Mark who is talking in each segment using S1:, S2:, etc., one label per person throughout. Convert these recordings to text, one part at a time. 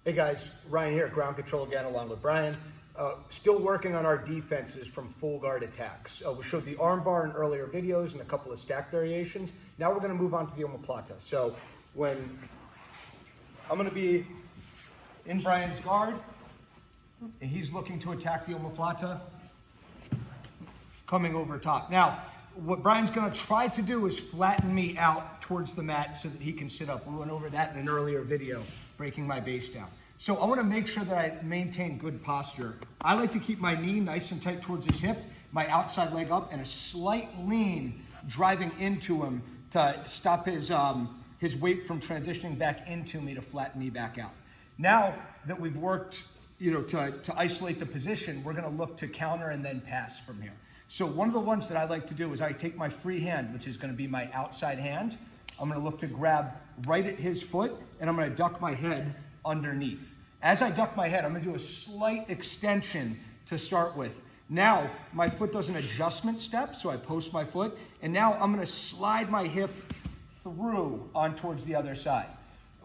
S1: Hey guys, Ryan here at Ground Control again along with Brian. Still working on our defenses from full guard attacks. We showed the arm bar in earlier videos and a couple of stack variations. Now we're going to move on to the omoplata. So when I'm going to be in Brian's guard and he's looking to attack the omoplata, coming over top. Now, what Brian's going to try to do is flatten me out towards the mat so that he can sit up. We went over that in an earlier video, breaking my base down. So I want to make sure that I maintain good posture. I like to keep my knee nice and tight towards his hip, my outside leg up, and a slight lean driving into him to stop his weight from transitioning back into me to flatten me back out. Now that we've worked, to isolate the position, we're going to look to counter and then pass from here. So one of the ones that I like to do is I take my free hand, which is going to be my outside hand. I'm going to look to grab right at his foot, and I'm going to duck my head underneath. As I duck my head, I'm going to do a slight extension to start with. Now, my foot does an adjustment step, so I post my foot, and now I'm going to slide my hip through on towards the other side.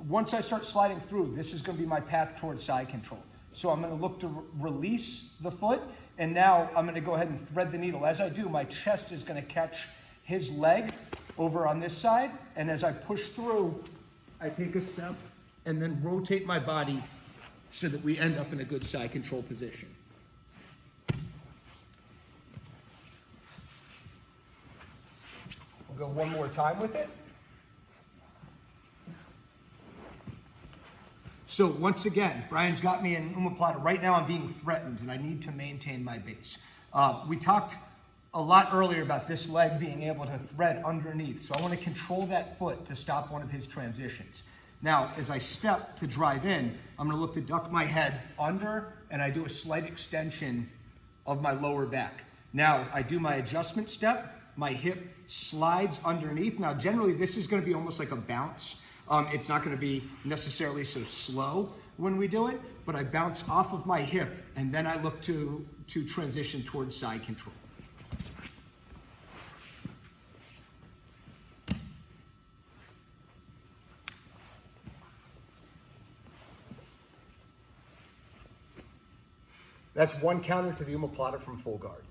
S1: Once I start sliding through, this is going to be my path towards side control. So I'm going to look to release the foot, and now I'm going to go ahead and thread the needle. As I do, my chest is going to catch his leg over on this side, and as I push through, I take a step and then rotate my body so that we end up in a good side control position. We'll go one more time with it. So once again, Brian's got me in omoplata. Right now I'm being threatened and I need to maintain my base. We talked a lot earlier about this leg being able to thread underneath. So I want to control that foot to stop one of his transitions. Now, as I step to drive in, I'm going to look to duck my head under and I do a slight extension of my lower back. Now, I do my adjustment step, my hip slides underneath. Now, generally this is going to be almost like a bounce. It's not going to be necessarily so slow when we do it, but I bounce off of my hip and then I look to transition towards side control. That's one counter to the omoplata from full guard.